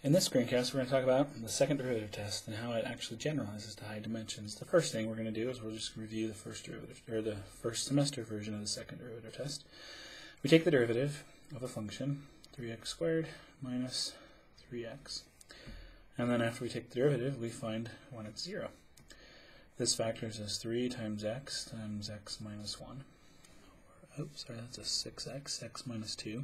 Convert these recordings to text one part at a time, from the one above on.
In this screencast, we're going to talk about the second derivative test and how it actually generalizes to high dimensions. The first thing we're going to do is we'll just review the first derivative, or the first semester version of the second derivative test. We take the derivative of a function, 3x squared minus 3x. And then after we take the derivative, we find when it's 0. This factors as 3 times x minus 1. Oops, sorry, that's a 6x, x minus 2,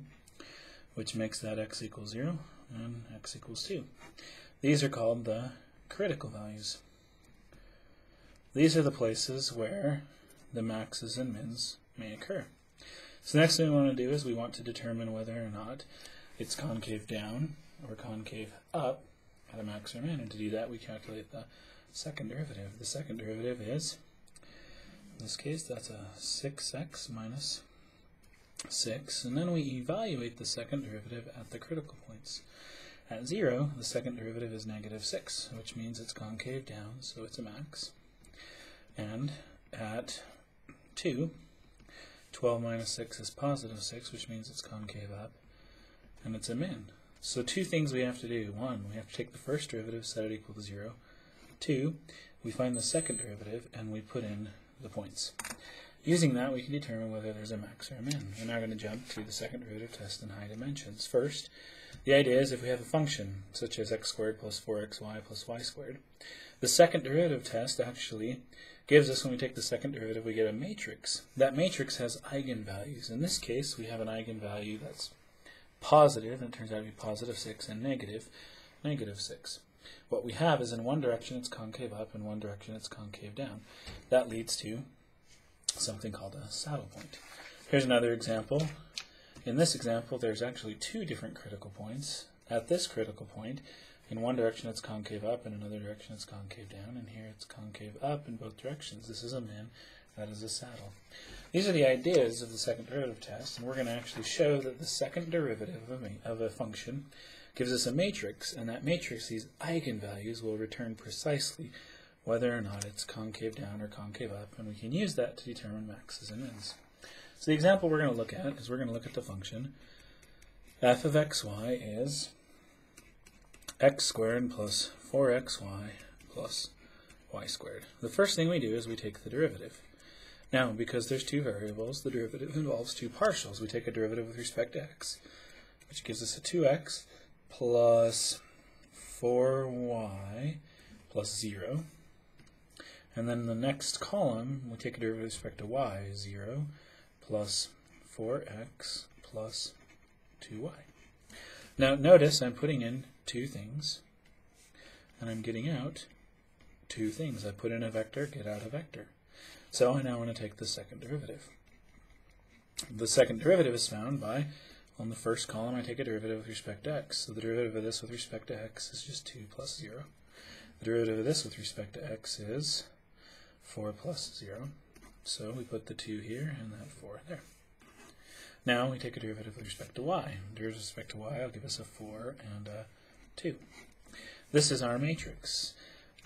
which makes that x equals 0 and x equals 2. These are called the critical values. These are the places where the maxes and mins may occur. So the next thing we want to do is we want to determine whether or not it's concave down or concave up at a max or min. And to do that, we calculate the second derivative. The second derivative is, in this case, that's a 6x minus 6. And then we evaluate the second derivative at the critical points. At 0, the second derivative is negative 6, which means it's concave down, so it's a max. And at 2, 12 minus 6 is positive 6, which means it's concave up, and it's a min. So two things we have to do. One, we have to take the first derivative, set it equal to 0. 2, we find the second derivative, and we put in the points. Using that, we can determine whether there's a max or a min. We're now going to jump to the second derivative test in high dimensions. First, the idea is if we have a function, such as x squared plus 4xy plus y squared, the second derivative test actually gives us, when we take the second derivative, we get a matrix. That matrix has eigenvalues. In this case, we have an eigenvalue that's positive, and it turns out to be positive 6, and negative 6. What we have is in one direction it's concave up, in one direction it's concave down. That leads to something called a saddle point. Here's another example. In this example, there's actually two different critical points. At this critical point, in one direction it's concave up, in another direction it's concave down, and here it's concave up in both directions. This is a min, that is a saddle. These are the ideas of the second derivative test, and we're going to actually show that the second derivative of a function gives us a matrix, and that matrix, these eigenvalues, will return precisely whether or not it's concave down or concave up, and we can use that to determine maxes and mins. So the example we're going to look at is we're going to look at the function f of xy is x squared plus 4xy plus y squared. The first thing we do is we take the derivative. Now, because there's two variables, the derivative involves two partials. We take a derivative with respect to x, which gives us a 2x plus 4y plus 0. And then in the next column, we take a derivative with respect to y, 0 plus 4x plus 2y. Now notice I'm putting in two things, and I'm getting out two things. I put in a vector, get out a vector. So I now want to take the second derivative. The second derivative is found by, on the first column, I take a derivative with respect to x. So the derivative of this with respect to x is just 2 plus 0. The derivative of this with respect to x is 4 plus 0. So we put the 2 here and that 4 there. Now we take a derivative with respect to y. Derivative with respect to y will give us a 4 and a 2. This is our matrix.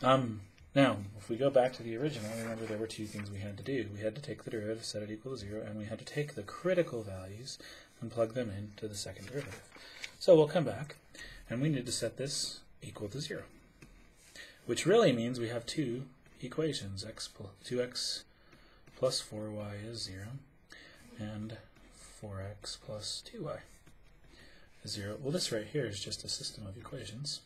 Now, if we go back to the original, remember there were two things we had to do. We had to take the derivative, set it equal to 0, and we had to take the critical values and plug them into the second derivative. So we'll come back, and we need to set this equal to 0, which really means we have two equations. 2x plus 4y is 0, and 4x plus 2y is 0. Well, this right here is just a system of equations.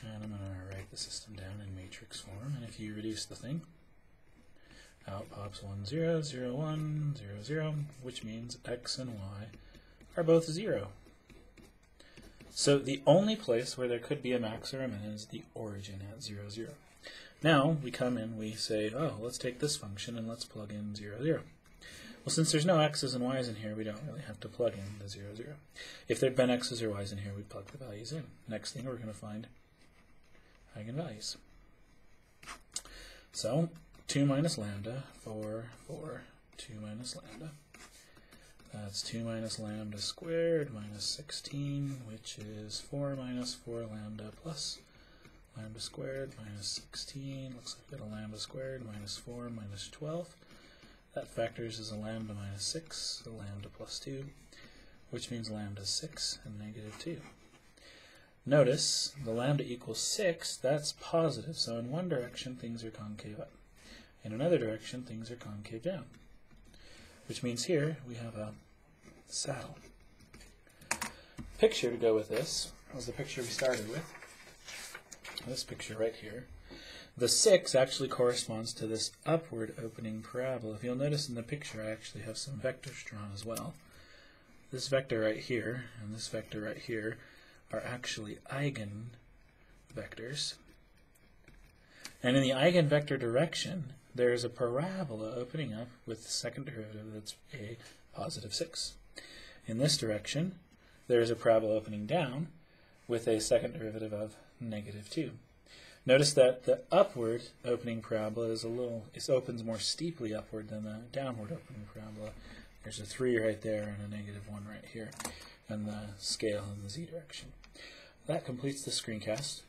And I'm going to write the system down in matrix form. And if you reduce the thing, out pops 1, 0, 0, 1, 0, 0, which means x and y are both 0. So the only place where there could be a max or a min is the origin at 0, 0. Now we come in, we say, oh, let's take this function and let's plug in 0, 0. Well, since there's no x's and y's in here, we don't really have to plug in the 0, 0. If there'd been x's or y's in here, we'd plug the values in. Next thing we're going to find eigenvalues. So 2 minus lambda, 4, 2 minus lambda. That's 2 minus lambda squared minus 16, which is 4 minus 4 lambda plus lambda squared minus 16. Looks like we got a lambda squared minus 4 minus 12. That factors as a lambda minus 6, a lambda plus 2, which means lambda 6 and negative 2. Notice the lambda equals 6, that's positive, so in one direction things are concave up. In another direction things are concave down. Which means here we have a saddle. Picture to go with this was the picture we started with. This picture right here. The 6 actually corresponds to this upward opening parabola. If you'll notice in the picture I actually have some vectors drawn as well. This vector right here and this vector right here are actually eigenvectors. And in the eigenvector direction, there is a parabola opening up with the second derivative that's a positive 6. In this direction, there is a parabola opening down with a second derivative of negative 2. Notice that the upward opening parabola is it opens more steeply upward than the downward opening parabola. There's a 3 right there and a negative 1 right here, and the scale in the z direction. That completes the screencast.